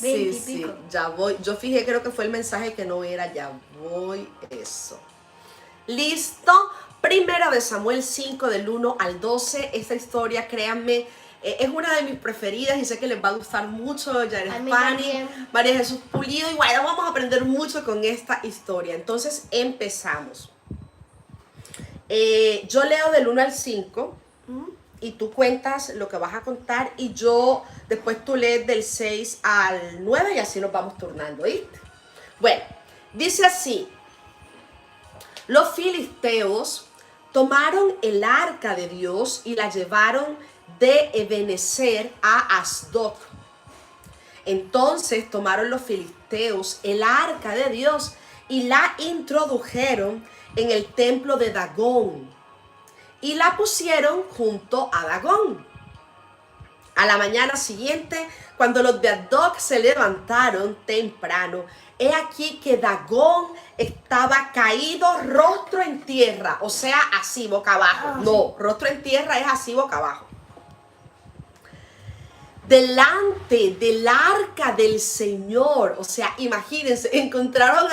20 Sí, y sí, pico. ya voy. Yo fijé, creo que fue el mensaje que no era, ya voy, eso. ¿Listo? Primera de Samuel 5, del 1 al 12. Esta historia, créanme, es una de mis preferidas y sé que les va a gustar mucho. Ya A eres mí Fanny, también. María Jesús Pulido. Y bueno, vamos a aprender mucho con esta historia. Entonces, empezamos. Yo leo del 1 al 5 y tú cuentas lo que vas a contar y yo después tú lees del 6 al 9 y así nos vamos turnando, ¿viste? Bueno, dice así: los filisteos tomaron el arca de Dios y la llevaron de Ebenezer a Asdod. Entonces tomaron los filisteos el arca de Dios y la introdujeron en el templo de Dagón y la pusieron junto a Dagón. A la mañana siguiente, cuando los de Asdod se levantaron temprano, he aquí que Dagón estaba caído rostro en tierra, o sea, así boca abajo. No, rostro en tierra es así boca abajo. Delante del arca del Señor, o sea, imagínense, encontraron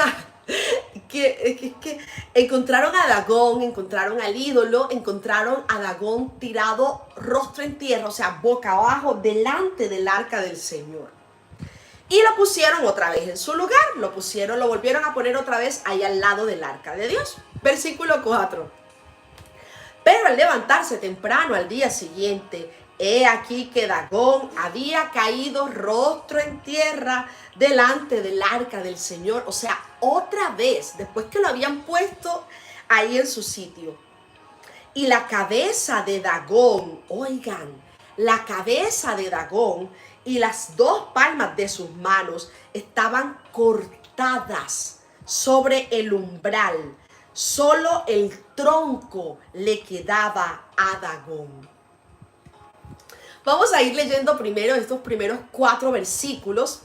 encontraron a Dagón, encontraron al ídolo, encontraron a Dagón tirado rostro en tierra, o sea, boca abajo, delante del arca del Señor. Y lo pusieron otra vez en su lugar, lo volvieron a poner otra vez ahí al lado del arca de Dios. Versículo 4. Pero al levantarse temprano al día siguiente, he aquí que Dagón había caído rostro en tierra delante del arca del Señor. O sea, otra vez, después que lo habían puesto ahí en su sitio. Y la cabeza de Dagón, oigan, la cabeza de Dagón y las dos palmas de sus manos estaban cortadas sobre el umbral. Solo el tronco le quedaba a Dagón. Vamos a ir leyendo primero estos primeros 4 versículos.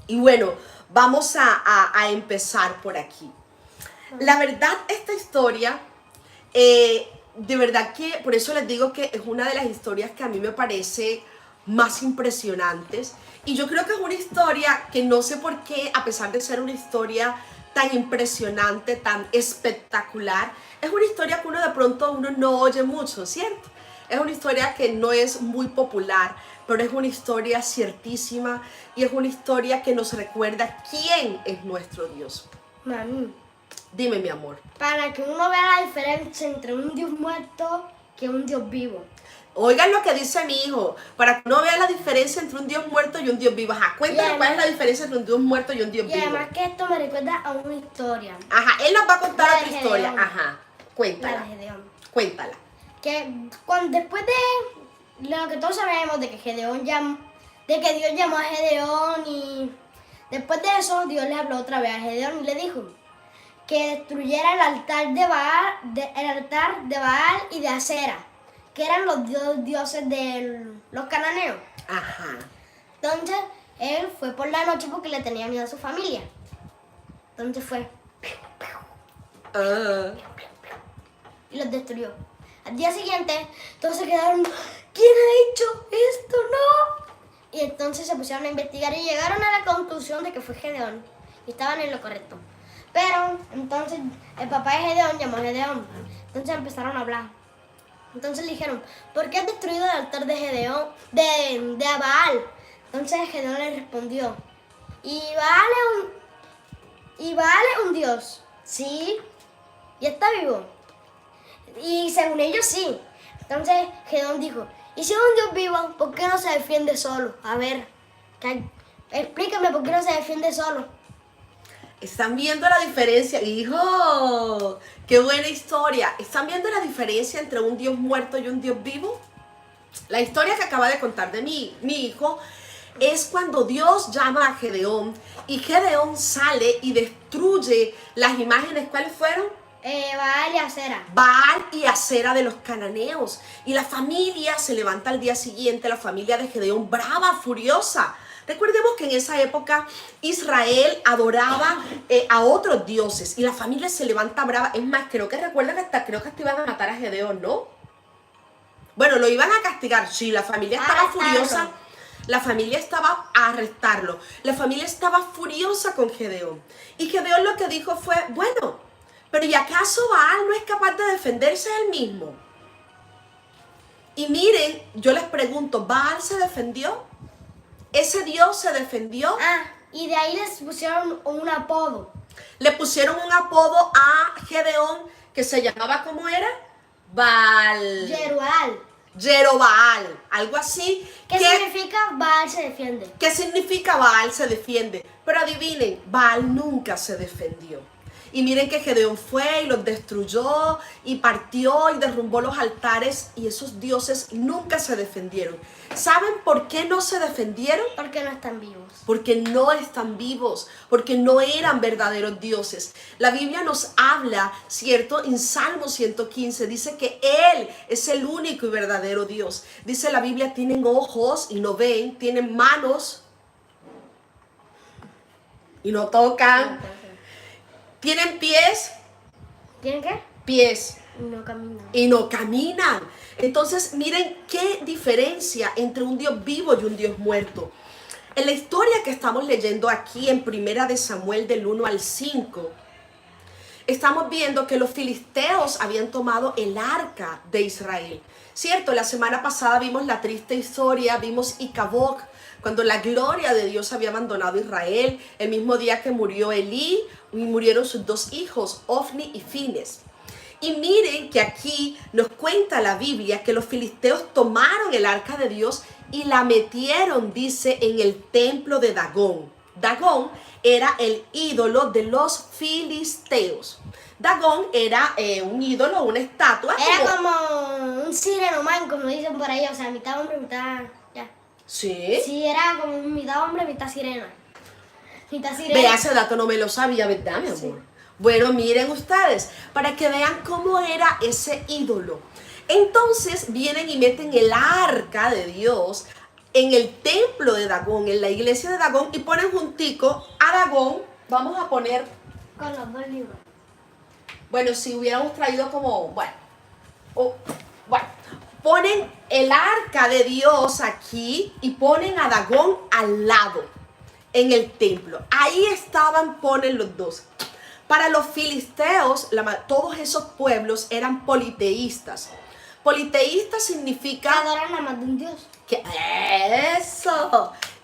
Y bueno, vamos a empezar por aquí. La verdad, esta historia, de verdad que por eso les digo que es una de las historias que a mí me parece más impresionantes. Y yo creo que es una historia que no sé por qué, a pesar de ser una historia tan impresionante, tan espectacular, es una historia que de pronto uno no oye mucho, ¿cierto? Es una historia que no es muy popular, pero es una historia ciertísima y es una historia que nos recuerda quién es nuestro Dios. Mami, Dime, mi amor. para que uno vea la diferencia entre un Dios muerto que un Dios vivo. Oigan lo que dice mi hijo, para que uno vea la diferencia entre un Dios muerto y un Dios vivo. Ajá, cuéntanos cuál es la diferencia entre un Dios muerto y un Dios Y vivo. además que esto me recuerda a una historia. Ajá, él nos va a contar La de otra historia. Gedeón. Ajá, La cuéntala. de Gedeón. Cuéntala. Que después de lo que todos sabemos de que Dios llamó a Gedeón y después de eso Dios le habló otra vez a Gedeón y le dijo que destruyera el altar de Baal y de Acera, que eran los dioses de los cananeos. Ajá. Entonces él fue por la noche porque le tenía miedo a su familia. Entonces fue Ah. y los destruyó. Al día siguiente, todos se quedaron, ¿quién ha hecho esto? ¡No! Y entonces se pusieron a investigar y llegaron a la conclusión de que fue Gedeón. Y estaban en lo correcto. Pero, entonces, el papá de Gedeón llamó a Gedeón. Entonces empezaron a hablar. Entonces le dijeron, ¿por qué has destruido el altar de Gedeón, de Baal? Entonces Gedeón le respondió, ¿Y Baal es un dios? Sí. ¿Y está vivo? Y según ellos sí. Entonces Gedeón dijo, ¿y si es un Dios vivo, por qué no se defiende solo? A ver, explícame por qué no se defiende solo. ¿Están viendo la diferencia? ¡Hijo! ¡Qué buena historia! ¿Están viendo la diferencia entre un Dios muerto y un Dios vivo? La historia que acaba de contar de mi hijo es cuando Dios llama a Gedeón y Gedeón sale y destruye las imágenes. ¿Cuáles fueron? Baal y Acera. Baal y Acera de los cananeos. Y la familia se levanta al día siguiente, la familia de Gedeón, brava, furiosa. Recordemos que en esa época Israel adoraba a otros dioses y la familia se levanta brava. Es más, creo que iban a matar a Gedeón, ¿no? Bueno, lo iban a castigar. Sí, la familia estaba furiosa. La familia estaba a arrestarlo. La familia estaba furiosa con Gedeón. Y Gedeón lo que dijo fue, bueno, pero ¿y acaso Baal no es capaz de defenderse él mismo? Y miren, yo les pregunto, ¿Baal se defendió? ¿Ese Dios se defendió? Y de ahí les pusieron un apodo. Le pusieron un apodo a Gedeón que se llamaba, ¿cómo era? Baal. Jerobaal, algo así. ¿Qué significa Baal se defiende? ¿Qué significa Baal se defiende? Pero adivinen, Baal nunca se defendió. Y miren que Gedeón fue y los destruyó y partió y derrumbó los altares y esos dioses nunca se defendieron. ¿Saben por qué no se defendieron? Porque no están vivos. Porque no están vivos, porque no eran verdaderos dioses. La Biblia nos habla, ¿cierto? En Salmo 115 dice que Él es el único y verdadero Dios. Dice la Biblia, tienen ojos y no ven, tienen manos y no tocan. ¿Tienen pies? ¿Tienen qué? Pies. No caminan. Y no caminan. Entonces, miren qué diferencia entre un Dios vivo y un Dios muerto. En la historia que estamos leyendo aquí en Primera de Samuel del 1 al 5, estamos viendo que los filisteos habían tomado el arca de Israel. Cierto, la semana pasada vimos la triste historia, vimos Icabod, cuando la gloria de Dios había abandonado a Israel, el mismo día que murió Elí y murieron sus dos hijos, Ofni y Fines. Y miren que aquí nos cuenta la Biblia que los filisteos tomaron el arca de Dios y la metieron, dice, en el templo de Dagón. Dagón era el ídolo de los filisteos. Dagón era un ídolo, una estatua. Era como un sireno man, como dicen por ahí, o sea, mitad hombre, mitad... ya. ¿Sí? Sí, era como mitad hombre, mitad sirena. Mitad sirena. Vea, ese dato no me lo sabía, ¿verdad, mi amor? Sí. Bueno, miren ustedes, para que vean cómo era ese ídolo. Entonces vienen y meten el arca de Dios en el templo de Dagón, en la iglesia de Dagón, y ponen juntico a Dagón. Vamos a poner... con los dos libros. Bueno, si hubiéramos traído como... Bueno, ponen el arca de Dios aquí y ponen a Dagón al lado, en el templo. Ahí ponen los dos. Para los filisteos, todos esos pueblos eran politeístas. Politeísta significa... que adoran a más de un Dios.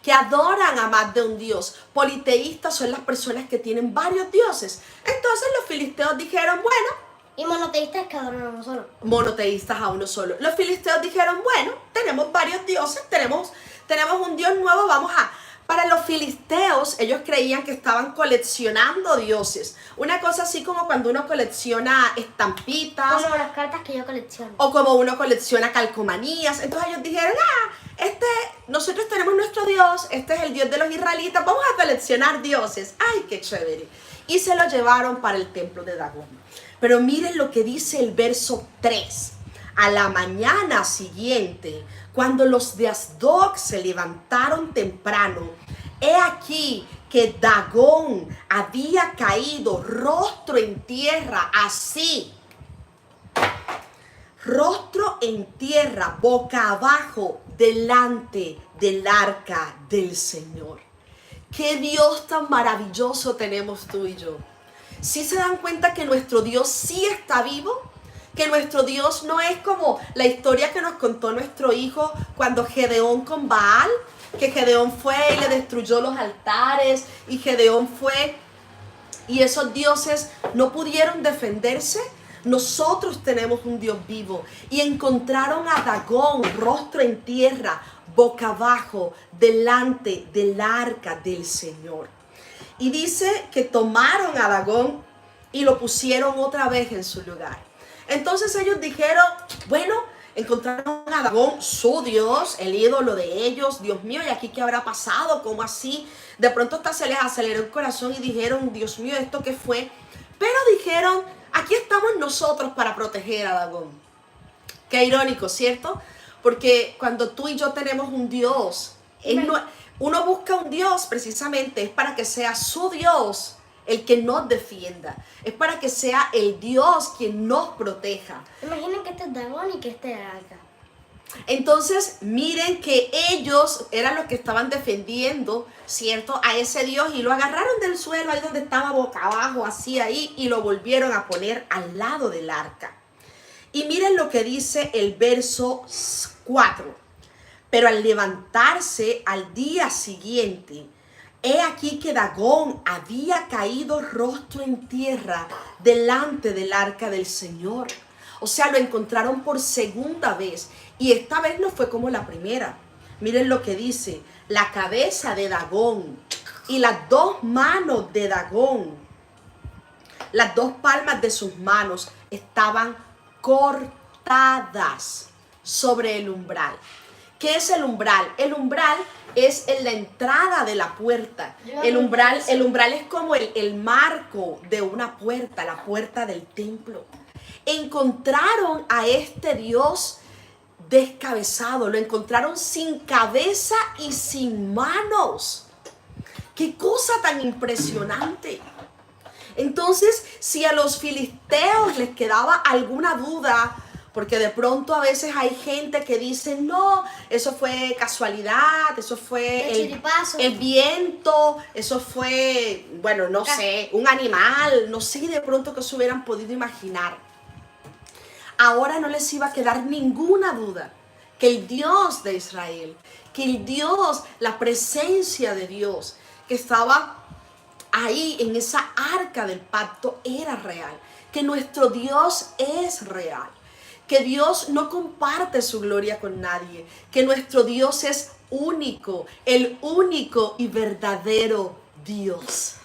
Que adoran a más de un Dios. Politeístas son las personas que tienen varios dioses. Entonces los filisteos dijeron, bueno... Y monoteístas que adoran a uno solo. Monoteístas a uno solo. Los filisteos dijeron, bueno, tenemos varios dioses, tenemos un Dios nuevo, vamos a... Para los filisteos, ellos creían que estaban coleccionando dioses. Una cosa así como cuando uno colecciona estampitas. Como las cartas que yo colecciono. O como uno colecciona calcomanías. Entonces ellos dijeron, nosotros tenemos nuestro Dios, este es el Dios de los israelitas, vamos a coleccionar dioses. ¡Ay, qué chévere! Y se lo llevaron para el templo de Dagón. Pero miren lo que dice el verso 3. A la mañana siguiente, cuando los de Asdod se levantaron temprano, he aquí que Dagón había caído rostro en tierra, así, rostro en tierra, boca abajo, delante del arca del Señor. ¡Qué Dios tan maravilloso tenemos tú y yo! ¿Sí se dan cuenta que nuestro Dios sí está vivo? Que nuestro Dios no es como la historia que nos contó nuestro hijo cuando Gedeón con Baal, que Gedeón fue y le destruyó los altares, y Gedeón fue y esos dioses no pudieron defenderse. Nosotros tenemos un Dios vivo y encontraron a Dagón rostro en tierra, boca abajo, delante del arca del Señor. Y dice que tomaron a Dagón y lo pusieron otra vez en su lugar. Entonces ellos dijeron, bueno, encontraron a Dagón, su Dios, el ídolo de ellos. Dios mío, ¿y aquí qué habrá pasado? ¿Cómo así? De pronto hasta se les aceleró el corazón y dijeron, Dios mío, ¿esto qué fue? Pero dijeron, aquí estamos nosotros para proteger a Dagón. Qué irónico, ¿cierto? Porque cuando tú y yo tenemos un Dios, uno busca un Dios precisamente, es para que sea su Dios el que nos defienda. Es para que sea el Dios quien nos proteja. Imaginen que este es Dagón y que este es el arca. Entonces, miren que ellos eran los que estaban defendiendo, ¿cierto?, a ese Dios, y lo agarraron del suelo, ahí donde estaba boca abajo, así ahí, y lo volvieron a poner al lado del arca. Y miren lo que dice el verso 4. Pero al levantarse al día siguiente, he aquí que Dagón había caído rostro en tierra delante del arca del Señor. O sea, lo encontraron por segunda vez. Y esta vez no fue como la primera. Miren lo que dice: la cabeza de Dagón y las dos manos de Dagón, las dos palmas de sus manos estaban cortadas sobre el umbral. ¿Qué es el umbral? El umbral es en la entrada de la puerta. El umbral es como el marco de una puerta, la puerta del templo. Encontraron a este Dios descabezado, lo encontraron sin cabeza y sin manos. ¡Qué cosa tan impresionante! Entonces, si a los filisteos les quedaba alguna duda, porque de pronto a veces hay gente que dice, no, eso fue casualidad, eso fue el viento, eso fue, bueno, no sé, un animal, no sé de pronto que se hubieran podido imaginar. Ahora no les iba a quedar ninguna duda que el Dios de Israel, que el Dios, la presencia de Dios que estaba ahí en esa arca del pacto era real, que nuestro Dios es real, que Dios no comparte su gloria con nadie, que nuestro Dios es único, el único y verdadero Dios.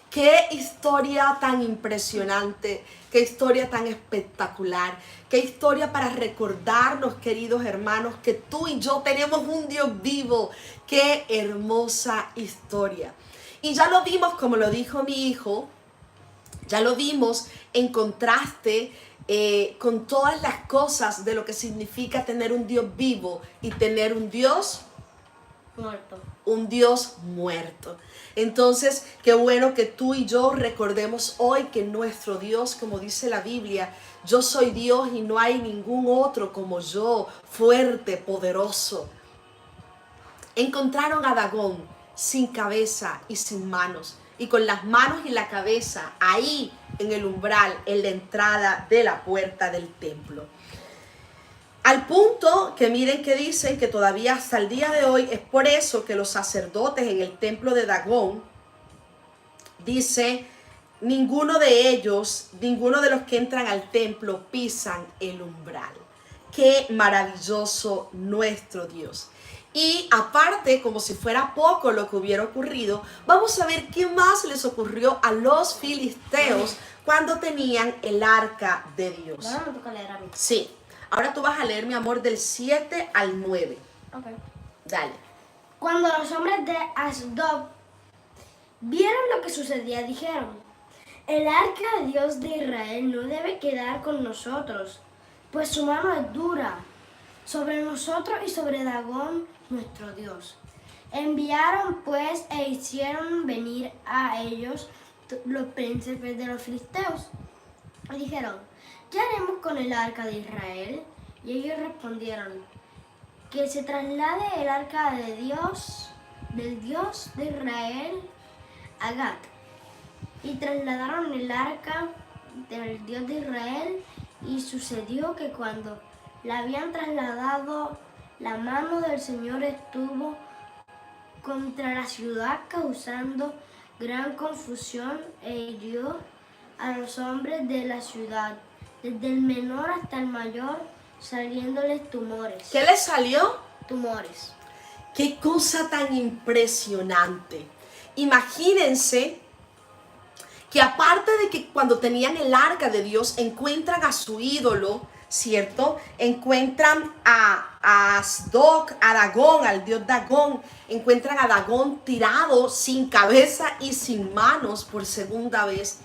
Qué historia tan impresionante, qué historia tan espectacular, qué historia para recordarnos, queridos hermanos, que tú y yo tenemos un Dios vivo. Qué hermosa historia. Y ya lo vimos, como lo dijo mi hijo, ya lo vimos en contraste con todas las cosas de lo que significa tener un Dios vivo y tener un Dios muerto. Un Dios muerto. Entonces, qué bueno que tú y yo recordemos hoy que nuestro Dios, como dice la Biblia, yo soy Dios y no hay ningún otro como yo, fuerte, poderoso. Encontraron a Dagón sin cabeza y sin manos, y con las manos y la cabeza ahí en el umbral, en la entrada de la puerta del templo. Al punto que miren que dicen que todavía hasta el día de hoy es por eso que los sacerdotes en el templo de Dagón, dice, ninguno de los que entran al templo pisan el umbral. Qué maravilloso nuestro Dios. Y aparte, como si fuera poco lo que hubiera ocurrido, vamos a ver qué más les ocurrió a los filisteos cuando tenían el arca de Dios. Ahora me toca leer a mí. Sí. Ahora tú vas a leer, mi amor, del 7 al 9. Ok. Dale. Cuando los hombres de Asdod vieron lo que sucedía, dijeron, el arca de Dios de Israel no debe quedar con nosotros, pues su mano es dura sobre nosotros y sobre Dagón, nuestro Dios. Enviaron pues e hicieron venir a ellos los príncipes de los filisteos. Y dijeron, ¿qué haremos con el arca de Israel? Y ellos respondieron, que se traslade el arca de Dios, del Dios de Israel, a Gat. Y trasladaron el arca del Dios de Israel, y sucedió que cuando la habían trasladado, la mano del Señor estuvo contra la ciudad, causando gran confusión, e hirió a los hombres de la ciudad, desde el menor hasta el mayor, saliéndoles tumores. ¿Qué les salió? Tumores. Qué cosa tan impresionante. Imagínense que aparte de que cuando tenían el arca de Dios encuentran a su ídolo, ¿cierto? Encuentran a Asdod, a Dagón, al dios Dagón. Encuentran a Dagón tirado sin cabeza y sin manos por segunda vez.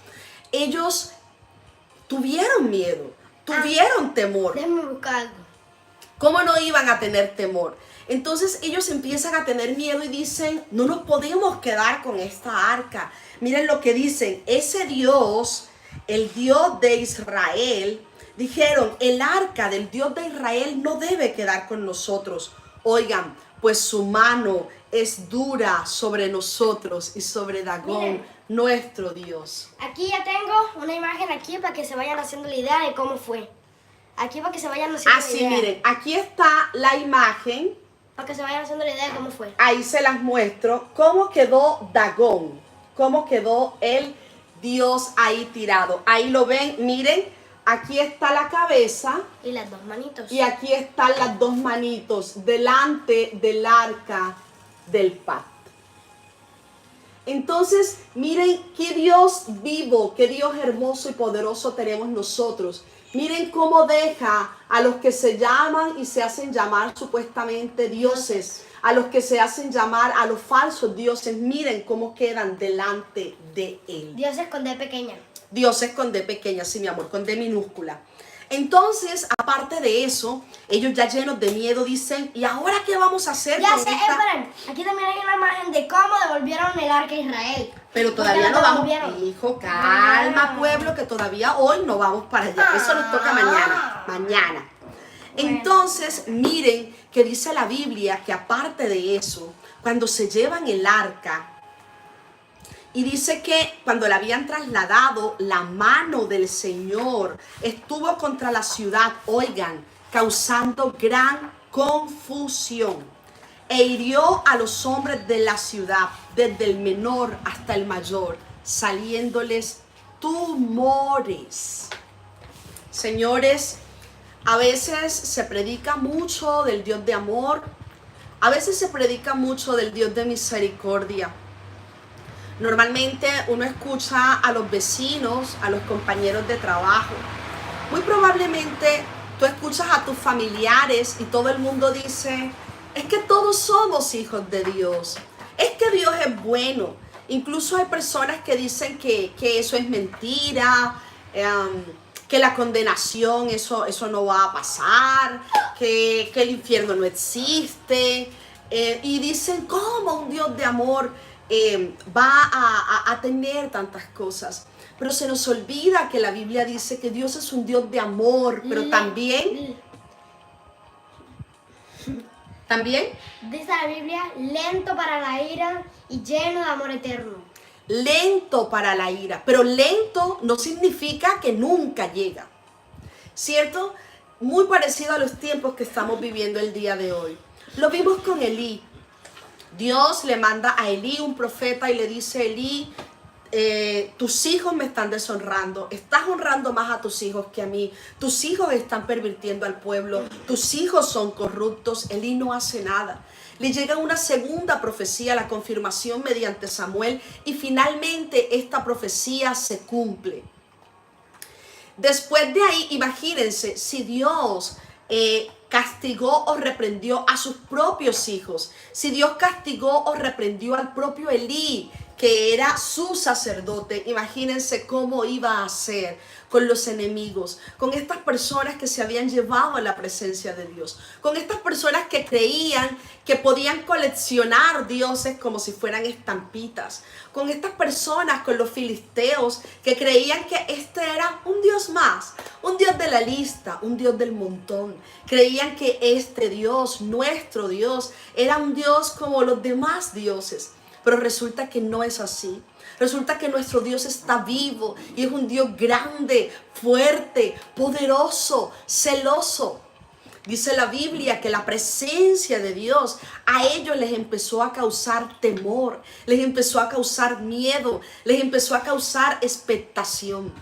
Ellos tuvieron miedo, tuvieron temor. Déjame buscar algo. ¿Cómo no iban a tener temor? Entonces ellos empiezan a tener miedo y dicen, no nos podemos quedar con esta arca. Miren lo que dicen, ese Dios, el Dios de Israel, Dijeron, el arca del Dios de Israel no debe quedar con nosotros. Oigan, pues su mano es dura sobre nosotros y sobre Dagón, Miren, nuestro Dios. aquí ya tengo una imagen aquí para que se vayan haciendo la idea de cómo fue. Aquí para que se vayan haciendo la Así, idea. miren, aquí está la imagen. Para que se vayan haciendo la idea de cómo fue. Ahí se las muestro. Cómo quedó Dagón. Cómo quedó el Dios ahí tirado. Ahí lo ven, miren. Aquí está la cabeza. Y las dos manitos. Y aquí están las dos manitos delante del arca del pacto. Entonces, miren qué Dios vivo, qué Dios hermoso y poderoso tenemos nosotros. Miren cómo deja a los que se llaman y se hacen llamar supuestamente dioses, a los que se hacen llamar a los falsos dioses. Miren cómo quedan delante de Él. Dios es con D pequeña. Dioses con D pequeña, sí, mi amor, con D minúscula. Entonces, aparte de eso, ellos ya llenos de miedo dicen, ¿y ahora qué vamos a hacer Ya con sé, esta? esperen. Aquí también hay una imagen de cómo devolvieron el arca a Israel. Pero todavía ¿Por qué no vamos. devolvieron? Hijo, calma, Ah. pueblo, que todavía hoy no vamos para allá. Eso nos toca mañana. Mañana. Entonces, miren que dice la Biblia que aparte de eso, cuando se llevan el arca, y dice que cuando la habían trasladado, la mano del Señor estuvo contra la ciudad, oigan, causando gran confusión. E hirió a los hombres de la ciudad, desde el menor hasta el mayor, saliéndoles tumores. Señores, a veces se predica mucho del Dios de amor, a veces se predica mucho del Dios de misericordia. Normalmente uno escucha a los vecinos, a los compañeros de trabajo. Muy probablemente tú escuchas a tus familiares y todo el mundo dice, es que todos somos hijos de Dios, es que Dios es bueno. Incluso hay personas que dicen que eso es mentira, que la condenación, eso no va a pasar, que el infierno no existe. Y dicen, ¿cómo un Dios de amor va a tener tantas cosas? Pero se nos olvida que la Biblia dice que Dios es un Dios de amor, pero también Dice la Biblia, lento para la ira y lleno de amor eterno. lento para la ira, pero lento no significa que nunca llega, ¿cierto? Muy parecido a los tiempos que estamos viviendo el día de hoy. Lo vimos con Elí. Dios le manda a Elí un profeta y le dice, Elí, tus hijos me están deshonrando, estás honrando más a tus hijos que a mí, tus hijos están pervirtiendo al pueblo, tus hijos son corruptos. Elí no hace nada. Le llega una segunda profecía, la confirmación mediante Samuel, y finalmente esta profecía se cumple. Después de ahí, imagínense, si Dios castigó o reprendió a sus propios hijos, si Dios castigó o reprendió al propio Elí, que era su sacerdote, imagínense cómo iba a ser con los enemigos, con estas personas que se habían llevado a la presencia de Dios, con estas personas que creían que podían coleccionar dioses como si fueran estampitas, con estas personas, con los filisteos, que creían que este era un Dios más, un Dios de la lista, un Dios del montón. Creían que este Dios, nuestro Dios, era un Dios como los demás dioses. Pero resulta que no es así. Resulta que nuestro Dios está vivo y es un Dios grande, fuerte, poderoso, celoso. Dice la Biblia que la presencia de Dios a ellos les empezó a causar temor, les empezó a causar miedo, les empezó a causar expectación.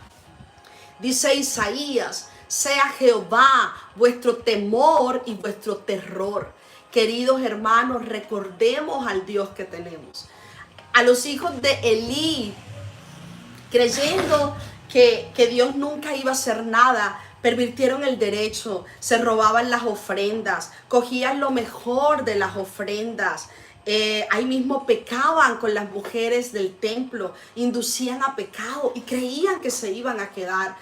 Dice Isaías, sea Jehová vuestro temor y vuestro terror. Queridos hermanos, recordemos al Dios que tenemos. A los hijos de Elí, creyendo que Dios nunca iba a hacer nada, pervirtieron el derecho, se robaban las ofrendas, cogían lo mejor de las ofrendas. Ahí mismo pecaban con las mujeres del templo, inducían a pecado y creían que se iban a quedar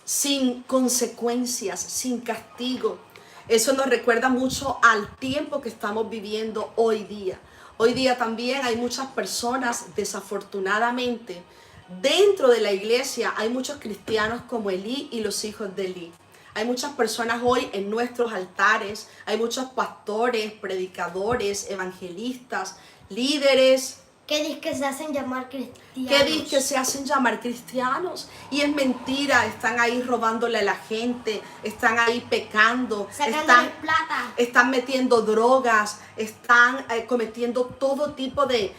sin consecuencias, sin castigo. Eso nos recuerda mucho al tiempo que estamos viviendo hoy día. Hoy día también hay muchas personas, desafortunadamente, Dentro de la iglesia hay muchos cristianos como Elí y los hijos de Elí. Hay muchas personas hoy en nuestros altares, hay muchos pastores, predicadores, evangelistas, líderes, ¿Qué dices que se hacen llamar cristianos? que dicen que se hacen llamar cristianos? Y es mentira, están ahí robándole a la gente, están ahí pecando, Sacándole plata. están metiendo drogas, están cometiendo todo tipo de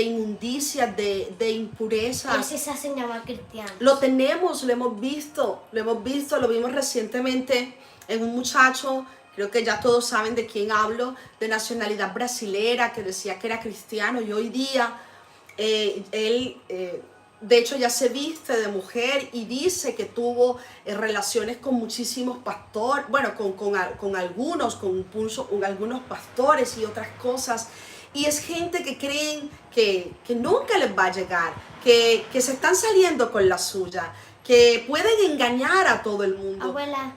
inmundicias, de impurezas. Y así se hacen llamar cristianos. Lo tenemos, lo hemos visto, lo vimos recientemente en un muchacho, creo que ya todos saben de quién hablo, de nacionalidad brasilera, que decía que era cristiano, y hoy día él, de hecho, ya se viste de mujer y dice que tuvo relaciones con muchísimos pastores, bueno, con algunos pastores y otras cosas. Y es gente que creen que nunca les va a llegar, que se están saliendo con la suya, que pueden engañar a todo el mundo. Abuela,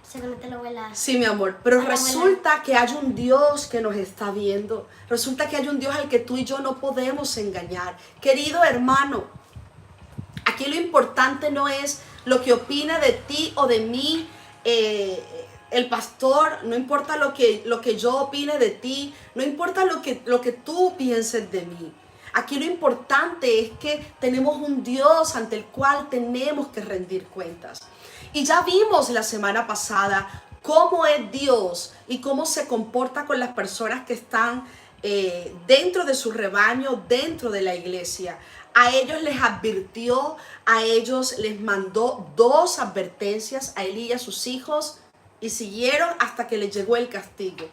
se le mete la abuela. Sí, mi amor, pero Hola, resulta que hay un Dios que nos está viendo. Resulta que hay un Dios al que tú y yo no podemos engañar. Querido hermano, aquí lo importante no es lo que opine de ti o de mí el pastor, no importa lo que yo opine de ti, no importa lo que tú pienses de mí. Aquí lo importante es que tenemos un Dios ante el cual tenemos que rendir cuentas. Y ya vimos la semana pasada cómo es Dios y cómo se comporta con las personas que están dentro de su rebaño, dentro de la iglesia. A ellos les advirtió, a ellos les mandó 2 advertencias, a él y a sus hijos, y siguieron hasta que les llegó el castigo.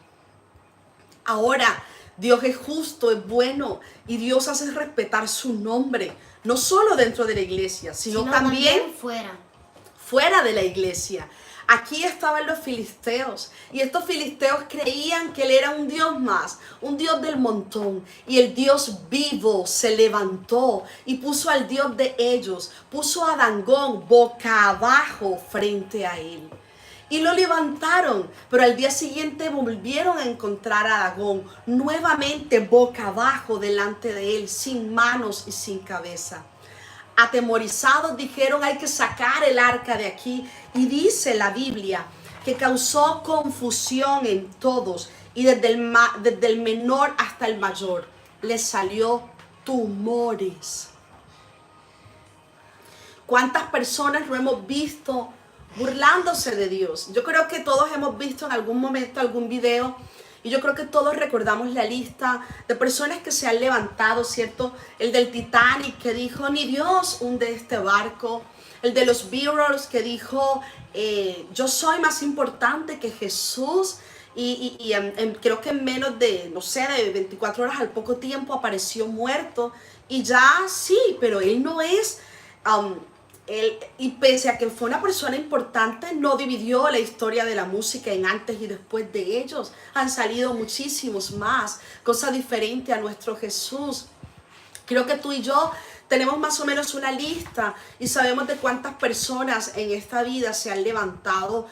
Ahora, Dios es justo, es bueno, y Dios hace respetar su nombre, no solo dentro de la iglesia, sino también fuera de la iglesia. Aquí estaban los filisteos, y estos filisteos creían que él era un Dios más, un Dios del montón, y el Dios vivo se levantó y puso al Dios de ellos, puso a Dagón boca abajo frente a él. Y lo levantaron, pero al día siguiente volvieron a encontrar a Dagón nuevamente boca abajo delante de él, sin manos y sin cabeza. Atemorizados dijeron: hay que sacar el arca de aquí. Y dice la Biblia que causó confusión en todos, y desde el menor hasta el mayor les salió tumores. ¿Cuántas personas no hemos visto burlándose de Dios? Yo creo que todos hemos visto en algún momento algún video, y yo creo que todos recordamos la lista de personas que se han levantado, ¿cierto? El del Titanic, que dijo: ni Dios hunde este barco. El de los Beatles, que dijo: yo soy más importante que Jesús. Y creo que en menos de, no sé, de 24 horas, al poco tiempo apareció muerto. Y ya sí, pero él no es... y pese a que fue una persona importante, no dividió la historia de la música en antes y después de ellos. Han salido muchísimos más, cosa diferente a nuestro Jesús. Creo que tú y yo tenemos más o menos una lista y sabemos de cuántas personas en esta vida se han levantado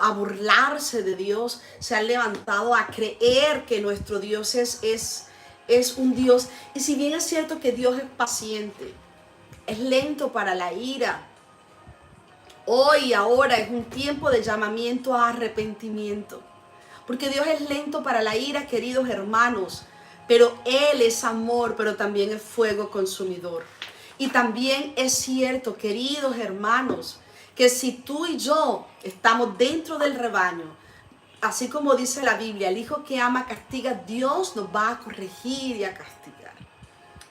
a burlarse de Dios, se han levantado a creer que nuestro Dios es un Dios. Y si bien es cierto que Dios es paciente, es lento para la ira, hoy y ahora es un tiempo de llamamiento a arrepentimiento. Porque Dios es lento para la ira, queridos hermanos, pero Él es amor, pero también es fuego consumidor. Y también es cierto, queridos hermanos, que si tú y yo estamos dentro del rebaño, así como dice la Biblia, el hijo que ama castiga, Dios nos va a corregir y a castigar.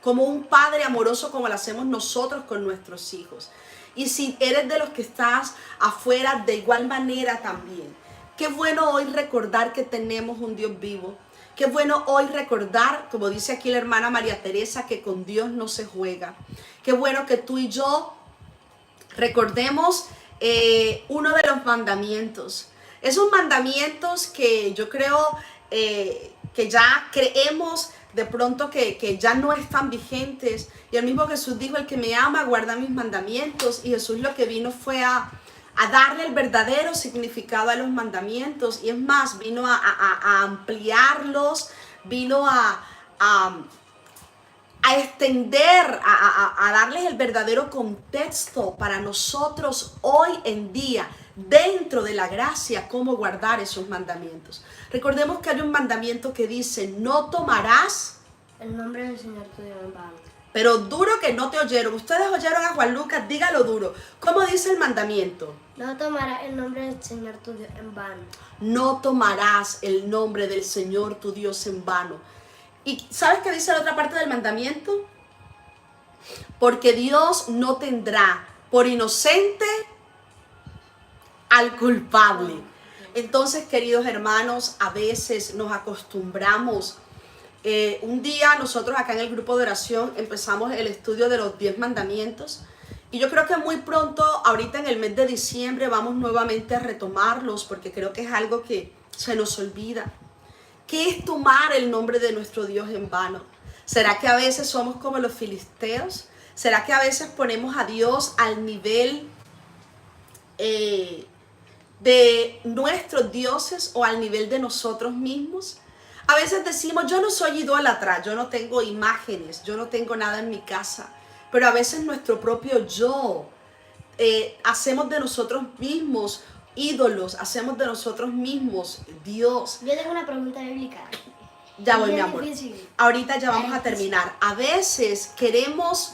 Como un padre amoroso, como lo hacemos nosotros con nuestros hijos. Y si eres de los que estás afuera, de igual manera también. Qué bueno hoy recordar que tenemos un Dios vivo. Qué bueno hoy recordar, como dice aquí la hermana María Teresa, que con Dios no se juega. Qué bueno que tú y yo recordemos uno de los mandamientos. Esos mandamientos que yo creo que ya creemos de pronto que ya no están vigentes. Y el mismo Jesús dijo: el que me ama guarda mis mandamientos. Y Jesús lo que vino fue a darle el verdadero significado a los mandamientos. Y es más, vino a ampliarlos, vino a a extender, a darles el verdadero contexto para nosotros hoy en día, dentro de la gracia, cómo guardar esos mandamientos. Recordemos que hay un mandamiento que dice, no tomarás el nombre del Señor tu Dios en vano. Pero duro que no te oyeron. Ustedes oyeron a Juan Lucas, dígalo duro. ¿Cómo dice el mandamiento? No tomarás el nombre del Señor tu Dios en vano. No tomarás el nombre del Señor tu Dios en vano. ¿Y sabes qué dice la otra parte del mandamiento? Porque Dios no tendrá por inocente al culpable. Entonces, queridos hermanos, a veces nos acostumbramos. Un día nosotros acá en el grupo de oración empezamos el estudio de los 10 mandamientos. Y yo creo que muy pronto, ahorita en el mes de diciembre, vamos nuevamente a retomarlos porque creo que es algo que se nos olvida. ¿Qué es tomar el nombre de nuestro Dios en vano? ¿Será que a veces somos como los filisteos? ¿Será que a veces ponemos a Dios al nivel de nuestros dioses o al nivel de nosotros mismos? A veces decimos, yo no soy idólatra, yo no tengo imágenes, yo no tengo nada en mi casa. Pero a veces nuestro propio yo, hacemos de nosotros mismos ídolos, hacemos de nosotros mismos Dios. Yo tengo una pregunta bíblica. Ya voy, mi Bien amor. difícil. Ahorita ya vamos a terminar. A veces queremos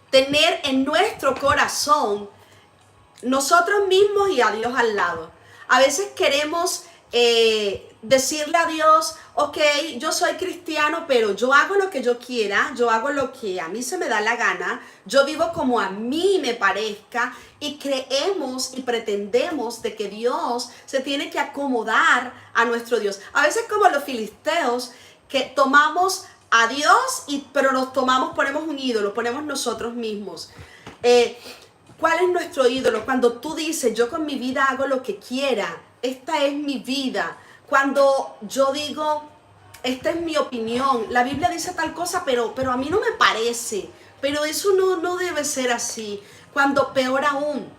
tener en nuestro corazón nosotros mismos y a Dios al lado. A veces queremos decirle a Dios, ok, yo soy cristiano, pero yo hago lo que yo quiera, yo hago lo que a mí se me da la gana, yo vivo como a mí me parezca y creemos y pretendemos de que Dios se tiene que acomodar a nuestro Dios. A veces como los filisteos que tomamos a Dios, pero ponemos un ídolo, ponemos nosotros mismos. ¿Cuál es nuestro ídolo? Cuando tú dices, yo con mi vida hago lo que quiera, esta es mi vida. Cuando yo digo, esta es mi opinión, la Biblia dice tal cosa, pero a mí no me parece, pero eso no debe ser así. Cuando, peor aún,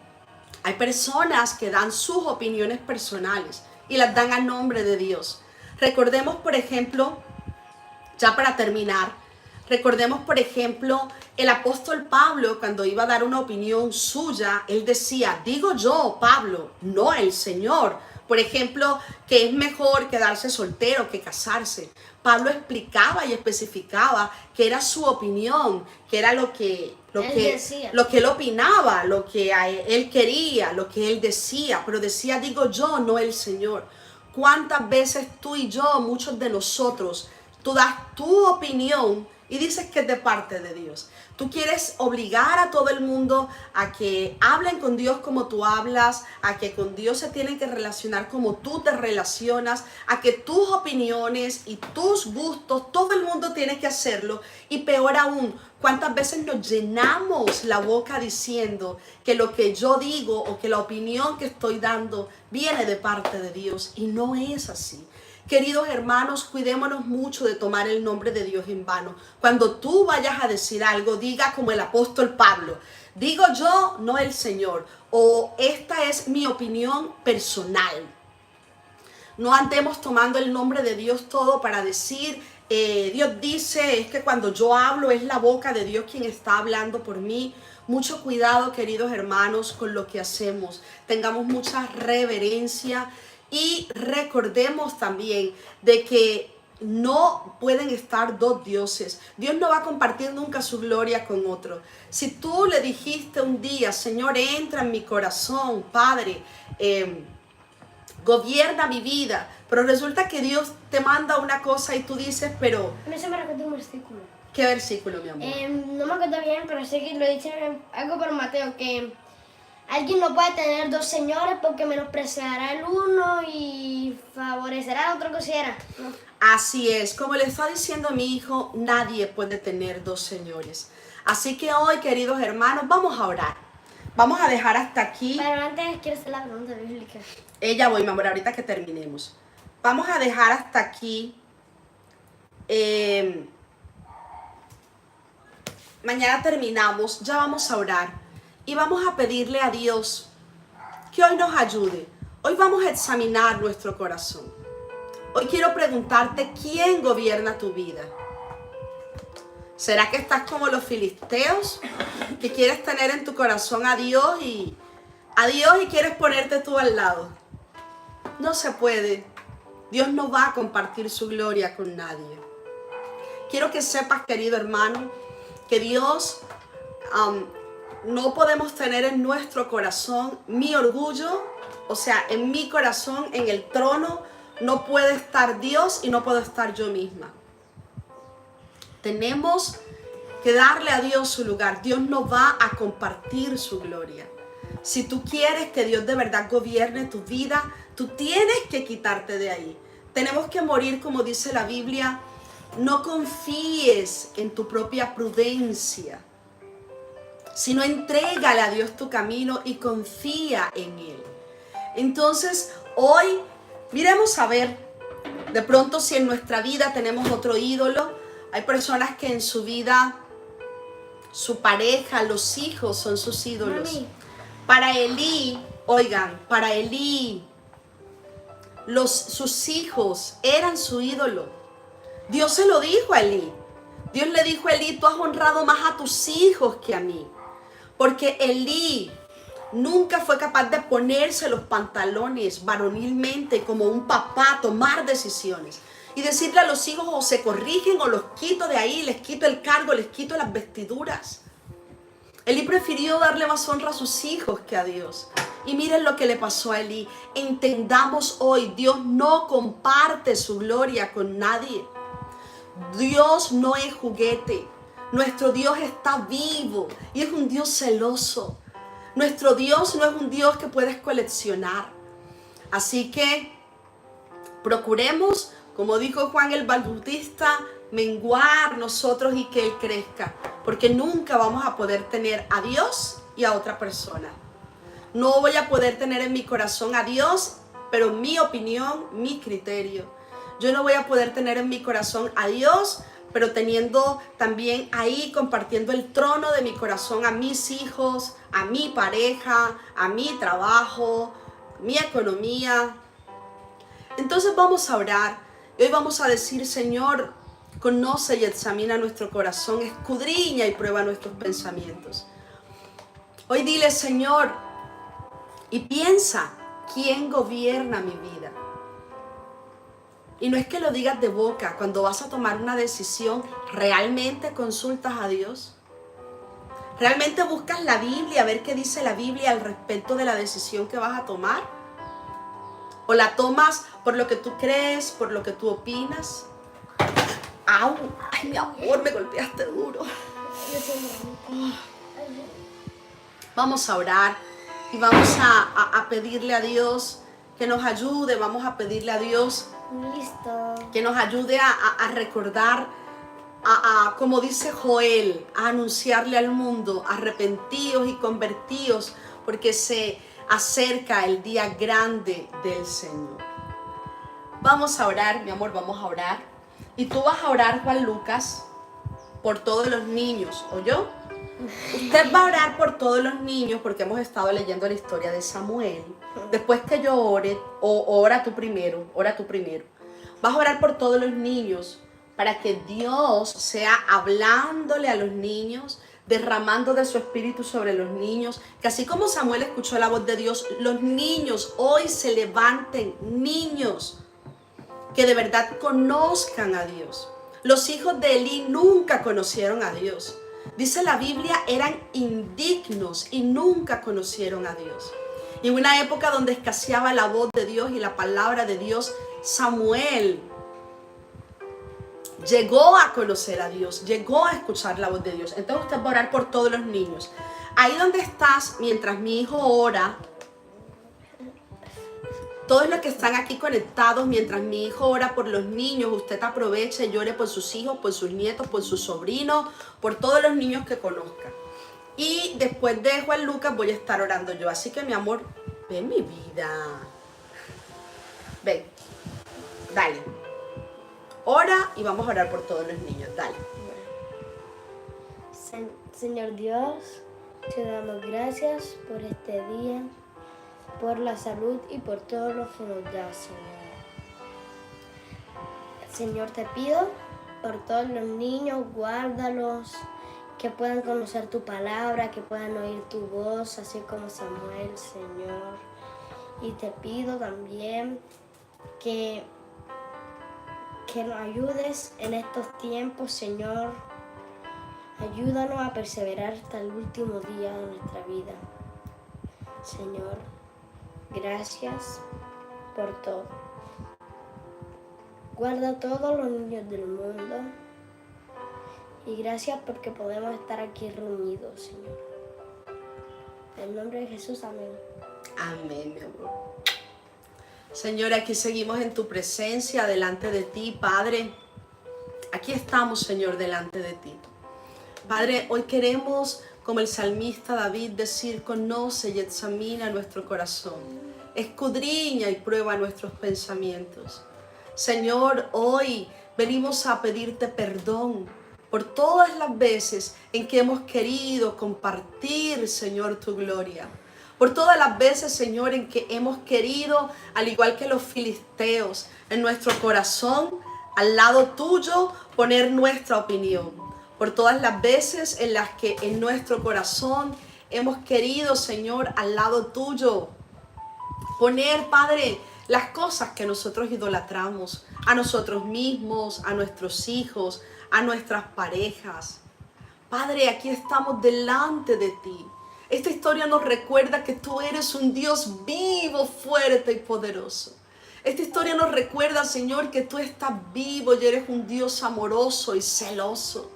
hay personas que dan sus opiniones personales y las dan a nombre de Dios. Recordemos, por ejemplo, ya para terminar, recordemos, por ejemplo, el apóstol Pablo, cuando iba a dar una opinión suya, él decía, digo yo, Pablo, no el Señor. Por ejemplo, que es mejor quedarse soltero que casarse. Pablo explicaba y especificaba que era su opinión, que era lo que él opinaba, lo que él quería, lo que él decía. Pero decía, digo yo, no el Señor. ¿Cuántas veces tú y yo, muchos de nosotros, tú das tu opinión y dices que es de parte de Dios? Tú quieres obligar a todo el mundo a que hablen con Dios como tú hablas, a que con Dios se tienen que relacionar como tú te relacionas, a que tus opiniones y tus gustos, todo el mundo tiene que hacerlo. Y peor aún, ¿cuántas veces nos llenamos la boca diciendo que lo que yo digo o que la opinión que estoy dando viene de parte de Dios? Y no es así. Queridos hermanos, cuidémonos mucho de tomar el nombre de Dios en vano. Cuando tú vayas a decir algo, diga como el apóstol Pablo, digo yo, no el Señor, o esta es mi opinión personal. No andemos tomando el nombre de Dios todo para decir, Dios dice, es que cuando yo hablo es la boca de Dios quien está hablando por mí. Mucho cuidado, queridos hermanos, con lo que hacemos. Tengamos mucha reverencia. Y recordemos también de que no pueden estar dos dioses. Dios no va a compartir nunca su gloria con otro. Si tú le dijiste un día, Señor, entra en mi corazón, Padre, gobierna mi vida, pero resulta que Dios te manda una cosa y tú dices, pero... A mí se me recuerda un versículo. ¿Qué versículo, mi amor? No me acuerdo bien, pero sé que lo dice algo por Mateo, que alguien no puede tener dos señores porque menospreciará el uno y favorecerá al otro que quiera, ¿no? Así es, como le está diciendo a mi hijo, nadie puede tener dos señores. Así que hoy, queridos hermanos, vamos a orar. Vamos a dejar hasta aquí. Pero antes quiero hacer la pregunta bíblica. Ya voy, mi amor, ahorita que terminemos. Vamos a dejar hasta aquí. Mañana terminamos, ya vamos a orar. Y vamos a pedirle a Dios que hoy nos ayude. Hoy vamos a examinar nuestro corazón. Hoy quiero preguntarte, ¿quién gobierna tu vida? ¿Será que estás como los filisteos? Que quieres tener en tu corazón a Dios y quieres ponerte tú al lado. No se puede. Dios no va a compartir su gloria con nadie. Quiero que sepas, querido hermano, que Dios no podemos tener en nuestro corazón mi orgullo. O sea, en mi corazón, en el trono, no puede estar Dios y no puedo estar yo misma. Tenemos que darle a Dios su lugar. Dios no va a compartir su gloria. Si tú quieres que Dios de verdad gobierne tu vida, tú tienes que quitarte de ahí. Tenemos que morir, como dice la Biblia. No confíes en tu propia prudencia, sino entrégale a Dios tu camino y confía en Él. Entonces, hoy miremos a ver, de pronto si en nuestra vida tenemos otro ídolo. Hay personas que en su vida, su pareja, los hijos son sus ídolos. Mami. Para Elí, oigan, para Elí, sus hijos eran su ídolo. Dios se lo dijo a Elí. Dios le dijo a Elí, tú has honrado más a tus hijos que a mí. Porque Elí nunca fue capaz de ponerse los pantalones varonilmente como un papá, tomar decisiones. Y decirle a los hijos, o se corrigen o los quito de ahí, les quito el cargo, les quito las vestiduras. Elí prefirió darle más honra a sus hijos que a Dios. Y miren lo que le pasó a Elí. Entendamos hoy, Dios no comparte su gloria con nadie. Dios no es juguete. Nuestro Dios está vivo y es un Dios celoso. Nuestro Dios no es un Dios que puedes coleccionar. Así que procuremos, como dijo Juan el Bautista, menguar nosotros y que Él crezca. Porque nunca vamos a poder tener a Dios y a otra persona. No voy a poder tener en mi corazón a Dios, pero mi opinión, mi criterio. Yo no voy a poder tener en mi corazón a Dios, pero teniendo también ahí, compartiendo el trono de mi corazón a mis hijos, a mi pareja, a mi trabajo, mi economía. Entonces vamos a orar. Y hoy vamos a decir, Señor, conoce y examina nuestro corazón, escudriña y prueba nuestros pensamientos. Hoy dile, Señor, y piensa, ¿quién gobierna mi vida? Y no es que lo digas de boca. Cuando vas a tomar una decisión, ¿realmente consultas a Dios? ¿Realmente buscas la Biblia, a ver qué dice la Biblia al respecto de la decisión que vas a tomar? ¿O la tomas por lo que tú crees, por lo que tú opinas? ¡Au! ¡Ay, mi amor, me golpeaste duro! Vamos a orar y vamos a pedirle a Dios que nos ayude. Vamos a pedirle a Dios que nos ayude a recordar, como dice Joel, a anunciarle al mundo, arrepentíos y convertíos, porque se acerca el día grande del Señor. Vamos a orar, mi amor, vamos a orar. Y tú vas a orar, Juan Lucas, por todos los niños, ¿oyó? Usted va a orar por todos los niños porque hemos estado leyendo la historia de Samuel. Después que yo ore, ora tú primero. Vas a orar por todos los niños para que Dios sea hablándole a los niños, derramando de su espíritu sobre los niños, que así como Samuel escuchó la voz de Dios, los niños hoy se levanten, niños que de verdad conozcan a Dios. Los hijos de Elí nunca conocieron a Dios. Dice la Biblia, eran indignos y nunca conocieron a Dios. Y en una época donde escaseaba la voz de Dios y la palabra de Dios, Samuel llegó a conocer a Dios, llegó a escuchar la voz de Dios. Entonces usted va a orar por todos los niños. Ahí donde estás, mientras mi hijo ora, todos los que están aquí conectados, mientras mi hijo ora por los niños, usted aproveche y llore por sus hijos, por sus nietos, por sus sobrinos, por todos los niños que conozca. Y después de Juan Lucas voy a estar orando yo. Así que mi amor, ven mi vida. Ven, dale. Ora y vamos a orar por todos los niños, dale. Señor Dios, te damos gracias por este día, por la salud y por todo lo que nos das, Señor. Señor, te pido por todos los niños, guárdalos, que puedan conocer tu palabra, que puedan oír tu voz, así como Samuel, Señor. Y te pido también que nos ayudes en estos tiempos, Señor. Ayúdanos a perseverar hasta el último día de nuestra vida. Señor, gracias por todo. Guarda a todos los niños del mundo. Y gracias porque podemos estar aquí reunidos, Señor. En el nombre de Jesús, amén. Amén, mi amor. Señor, aquí seguimos en tu presencia, delante de ti, Padre. Aquí estamos, Señor, delante de ti. Padre, hoy queremos, como el salmista David, decir: conoce y examina nuestro corazón, escudriña y prueba nuestros pensamientos. Señor, hoy venimos a pedirte perdón por todas las veces en que hemos querido compartir, Señor, tu gloria. Por todas las veces, Señor, en que hemos querido, al igual que los filisteos, en nuestro corazón, al lado tuyo, poner nuestra opinión. Por todas las veces en las que en nuestro corazón hemos querido, Señor, al lado tuyo, poner, Padre, las cosas que nosotros idolatramos, a nosotros mismos, a nuestros hijos, a nuestras parejas. Padre, aquí estamos delante de ti. Esta historia nos recuerda que tú eres un Dios vivo, fuerte y poderoso. Esta historia nos recuerda, Señor, que tú estás vivo y eres un Dios amoroso y celoso.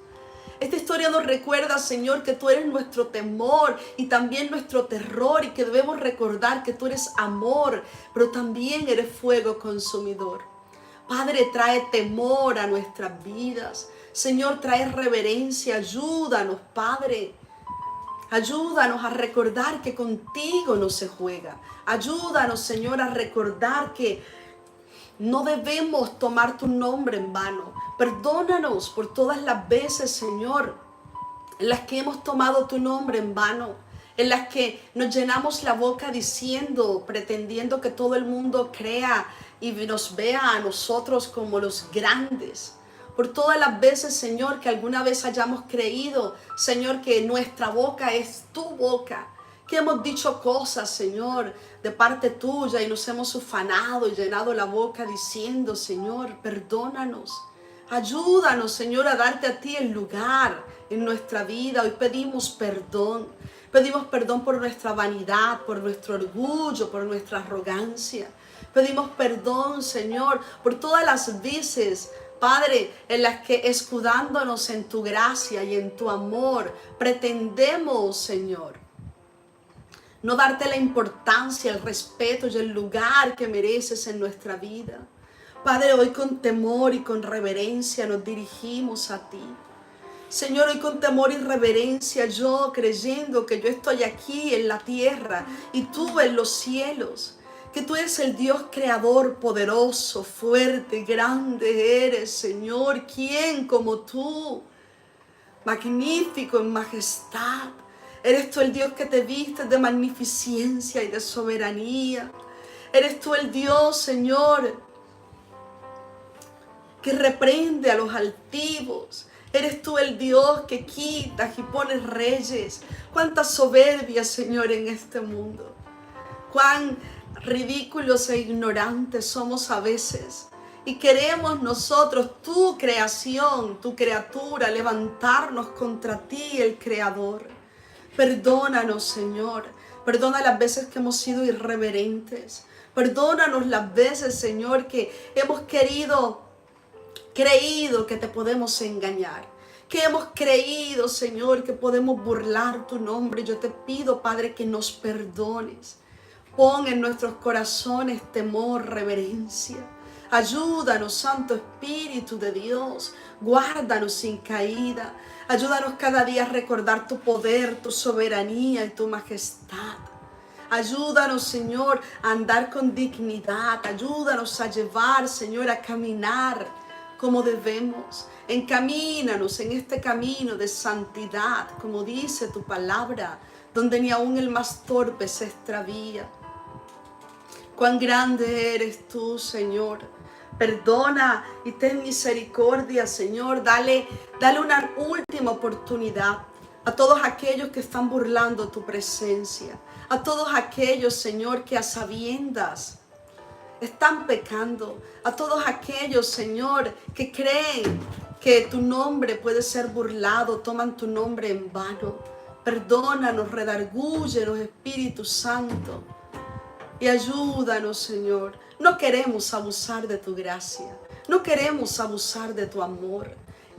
Esta historia nos recuerda, Señor, que tú eres nuestro temor y también nuestro terror, y que debemos recordar que tú eres amor, pero también eres fuego consumidor. Padre, trae temor a nuestras vidas. Señor, trae reverencia. Ayúdanos, Padre. Ayúdanos a recordar que contigo no se juega. Ayúdanos, Señor, a recordar que no debemos tomar tu nombre en vano. Perdónanos por todas las veces, Señor, en las que hemos tomado tu nombre en vano, en las que nos llenamos la boca diciendo, pretendiendo que todo el mundo crea y nos vea a nosotros como los grandes. Por todas las veces, Señor, que alguna vez hayamos creído, Señor, que nuestra boca es tu boca, que hemos dicho cosas, Señor, de parte tuya y nos hemos ufanado y llenado la boca diciendo, Señor, perdónanos. Ayúdanos, Señor, a darte a ti el lugar en nuestra vida. Hoy pedimos perdón. Pedimos perdón por nuestra vanidad, por nuestro orgullo, por nuestra arrogancia. Pedimos perdón, Señor, por todas las veces, Padre, en las que escudándonos en tu gracia y en tu amor, pretendemos, Señor, no darte la importancia, el respeto y el lugar que mereces en nuestra vida. Padre, hoy con temor y con reverencia nos dirigimos a ti. Señor, hoy con temor y reverencia, yo creyendo que yo estoy aquí en la tierra y tú en los cielos, que tú eres el Dios creador, poderoso, fuerte, grande eres, Señor. ¿Quién como tú? Magnífico en majestad. Eres tú el Dios que te vistes de magnificencia y de soberanía. Eres tú el Dios, Señor, que reprende a los altivos. Eres tú el Dios que quitas y pones reyes. Cuánta soberbia, Señor, en este mundo. Cuán ridículos e ignorantes somos a veces. Y queremos nosotros, tu creación, tu criatura, levantarnos contra ti, el Creador. Perdónanos, Señor. Perdona las veces que hemos sido irreverentes. Perdónanos las veces, Señor, que hemos creído que te podemos engañar, que hemos creído, Señor, que podemos burlar tu nombre. Yo te pido, Padre, que nos perdones. Pon en nuestros corazones temor, reverencia. Ayúdanos, Santo Espíritu de Dios. Guárdanos sin caída. Ayúdanos cada día a recordar tu poder, tu soberanía y tu majestad. Ayúdanos, Señor, a andar con dignidad. Ayúdanos a llevar, Señor, a caminar como debemos. Encamínanos en este camino de santidad, como dice tu palabra, donde ni aun el más torpe se extravía. Cuán grande eres tú, Señor. Perdona y ten misericordia, Señor. Dale una última oportunidad a todos aquellos que están burlando tu presencia. A todos aquellos, Señor, que a sabiendas están pecando. A todos aquellos, Señor, que creen que tu nombre puede ser burlado, toman tu nombre en vano. Perdónanos, redargúyenos, Espíritu Santo, y ayúdanos, Señor. No queremos abusar de tu gracia, no queremos abusar de tu amor.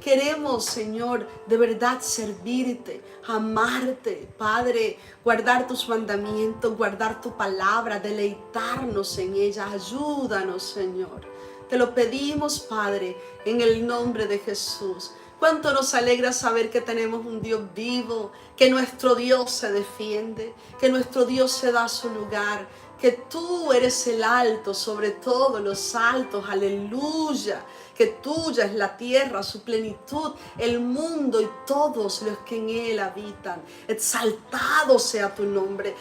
Queremos, Señor, de verdad servirte, amarte, Padre, guardar tus mandamientos, guardar tu palabra, deleitarnos en ella. Ayúdanos, Señor. Te lo pedimos, Padre, en el nombre de Jesús. Cuánto nos alegra saber que tenemos un Dios vivo, que nuestro Dios se defiende, que nuestro Dios se da su lugar, que tú eres el alto sobre todos los altos. Aleluya. Que tuya es la tierra, su plenitud, el mundo y todos los que en él habitan. Exaltado sea tu nombre.